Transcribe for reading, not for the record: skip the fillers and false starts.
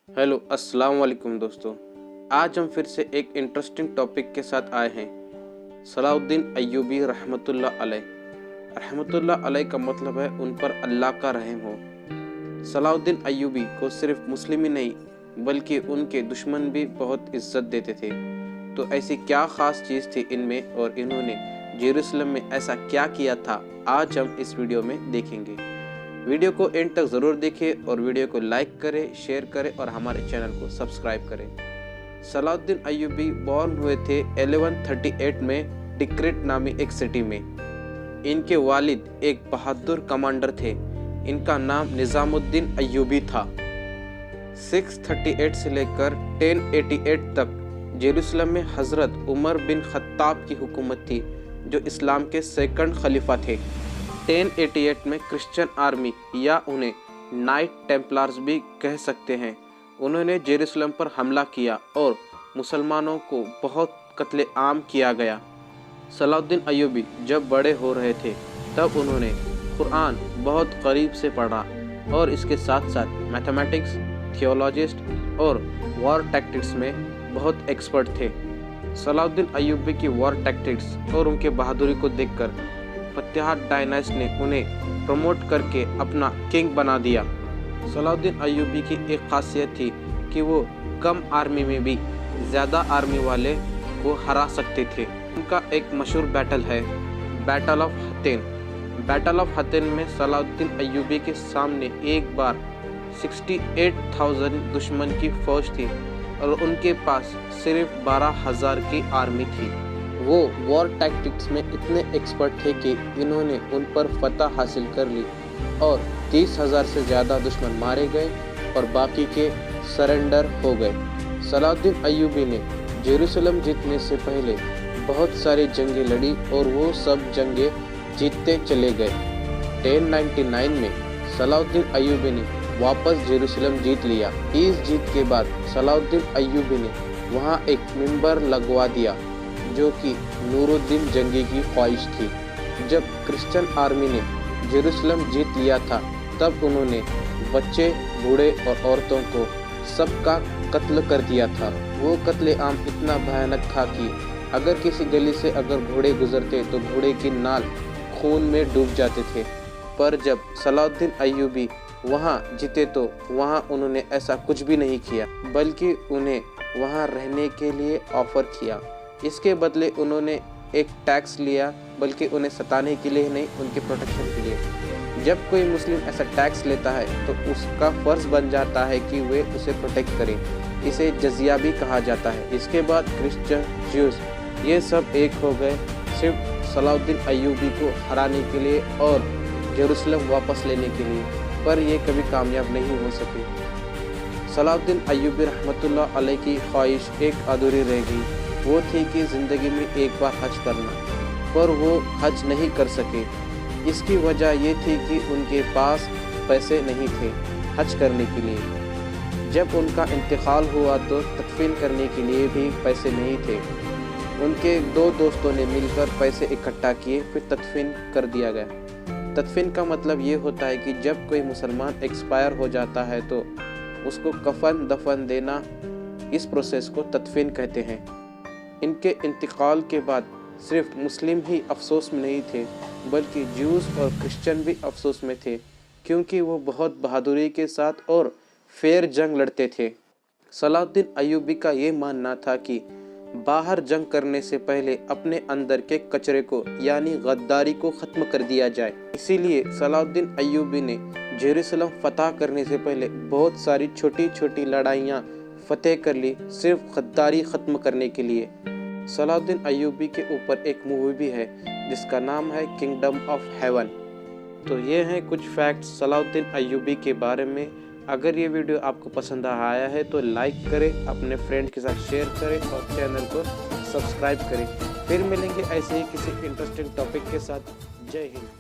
Hello अस्सलाम वालेकुम दोस्तों। आज हम फिर से एक इंटरेस्टिंग टॉपिक के साथ आए हैं। सलाहुद्दीन अय्यूबी रहमतुल्लाह अलैह। रहमतुल्लाह अलैह का मतलब है उन पर अल्लाह का रहम हो। सलाहुद्दीन अय्यूबी को सिर्फ मुस्लिम ही नहीं बल्कि उनके दुश्मन भी बहुत इज्जत देते थे। तो ऐसी क्या ख़ास चीज़ थी इनमें और इन्होंने जेरूसलम में ऐसा क्या किया था, आज हम इस वीडियो में देखेंगे। वीडियो को एंड तक ज़रूर देखें और वीडियो को लाइक करें, शेयर करें और हमारे चैनल को सब्सक्राइब करें। सलाहुद्दीन अय्यूबी बॉर्न हुए थे 1138 में टिक्रिट नामी एक सिटी में। इनके वालिद एक बहादुर कमांडर थे। इनका नाम निज़ामुद्दीन अय्यूबी था। 638 से लेकर 1088 तक जेरूसलम में हज़रत उमर बिन खत्ताब की हुकूमत थी, जो इस्लाम के सेकंड खलीफा थे। 1088 में क्रिश्चियन आर्मी या उन्हें नाइट टेम्पलार्स भी कह सकते हैं, उन्होंने जेरूसलम पर हमला किया और मुसलमानों को बहुत कत्ले आम किया गया। सलाहुद्दीन अय्यूबी जब बड़े हो रहे थे तब उन्होंने कुरान बहुत करीब से पढ़ा और इसके साथ साथ मैथमेटिक्स, थियोलॉजिस्ट और वॉर टैक्टिक्स में बहुत एक्सपर्ट थे। सलाहुद्दीन अय्यूबी की वॉर टैक्टिक्स और उनके बहादुरी को देखकर फतेहाद डायनेस्ट ने उन्हें प्रमोट करके अपना किंग बना दिया। सलाहुद्दीन अय्यूबी की एक खासियत थी कि वो कम आर्मी में भी ज़्यादा आर्मी वाले को हरा सकते थे। उनका एक मशहूर बैटल है बैटल ऑफ हत्तैन। बैटल ऑफ हत्तैन में सलाहुद्दीन अय्यूबी के सामने एक बार 68,000 दुश्मन की फौज थी और उनके पास सिर्फ 12,000 की आर्मी थी। वो वॉर टैक्टिक्स में इतने एक्सपर्ट थे कि इन्होंने उन पर फतह हासिल कर ली और 30,000 से ज़्यादा दुश्मन मारे गए और बाकी के सरेंडर हो गए। सलाहुद्दीन अय्यूबी ने जेरूसलम जीतने से पहले बहुत सारी जंगें लड़ी और वो सब जंगें जीतते चले गए। 1099 में सलाहुद्दीन अय्यूबी ने वापस जेरूसलम जीत लिया। इस जीत के बाद सलाहुद्दीन अय्यूबी ने वहाँ एक मिंबर लगवा दिया जो कि नूरुद्दीन जंगी की ख्वाहिश थी। जब क्रिश्चियन आर्मी ने जेरूसलम जीत लिया था तब उन्होंने बच्चे, बूढ़े और औरतों को सबका कत्ल कर दिया था। वो कत्ले आम इतना भयानक था कि अगर किसी गली से अगर घोड़े गुजरते तो घोड़े की नाल खून में डूब जाते थे। पर जब सलाहुद्दीन अय्यूबी वहाँ जीते तो वहाँ उन्होंने ऐसा कुछ भी नहीं किया, बल्कि उन्हें वहाँ रहने के लिए ऑफ़र किया। इसके बदले उन्होंने एक टैक्स लिया, बल्कि उन्हें सताने के लिए नहीं, उनके प्रोटेक्शन के लिए। जब कोई मुस्लिम ऐसा टैक्स लेता है तो उसका फ़र्ज़ बन जाता है कि वे उसे प्रोटेक्ट करें। इसे जजिया भी कहा जाता है। इसके बाद क्रिश्चियन, ज्यूस ये सब एक हो गए सिर्फ सलाहुद्दीन अय्यूबी को हराने के लिए और जेरूसलम वापस लेने के लिए, पर ये कभी कामयाब नहीं हो सके। सलाहुद्दीन अय्यूबी रहमतुल्लाह अलैह की ख्वाहिश एक अधूरी रह गई। वो थी कि ज़िंदगी में एक बार हज करना, पर वो हज नहीं कर सके। इसकी वजह ये थी कि उनके पास पैसे नहीं थे हज करने के लिए। जब उनका इंतकाल हुआ तो तदफीन करने के लिए भी पैसे नहीं थे। उनके दो दोस्तों ने मिलकर पैसे इकट्ठा किए, फिर तदफीन कर दिया गया। तदफीन का मतलब ये होता है कि जब कोई मुसलमान एक्सपायर हो जाता है तो उसको कफन दफन देना, इस प्रोसेस को तदफीन कहते हैं। इनके इंतकाल के बाद सिर्फ मुस्लिम ही अफसोस में नहीं थे, बल्कि ज्यूस और क्रिश्चियन भी अफसोस में थे, क्योंकि वो बहुत बहादुरी के साथ और फेर जंग लड़ते थे। सलाहुद्दीन अय्यूबी का ये मानना था कि बाहर जंग करने से पहले अपने अंदर के कचरे को यानी गद्दारी को ख़त्म कर दिया जाए। इसीलिए सलाहुद्दीन अय्यूबी ने जेरूसलम फतह करने से पहले बहुत सारी छोटी छोटी लड़ाइयाँ फतेह कर ली, सिर्फ गद्दारी ख़त्म करने के लिए। सलाहुद्दीन अय्यूबी के ऊपर एक मूवी भी है जिसका नाम है किंगडम ऑफ हेवन। तो ये हैं कुछ फैक्ट्स सलाहुद्दीन अय्यूबी के बारे में। अगर ये वीडियो आपको पसंद आया है तो लाइक करें, अपने फ्रेंड के साथ शेयर करें और चैनल को सब्सक्राइब करें। फिर मिलेंगे ऐसे ही किसी इंटरेस्टिंग टॉपिक के साथ। जय हिंद।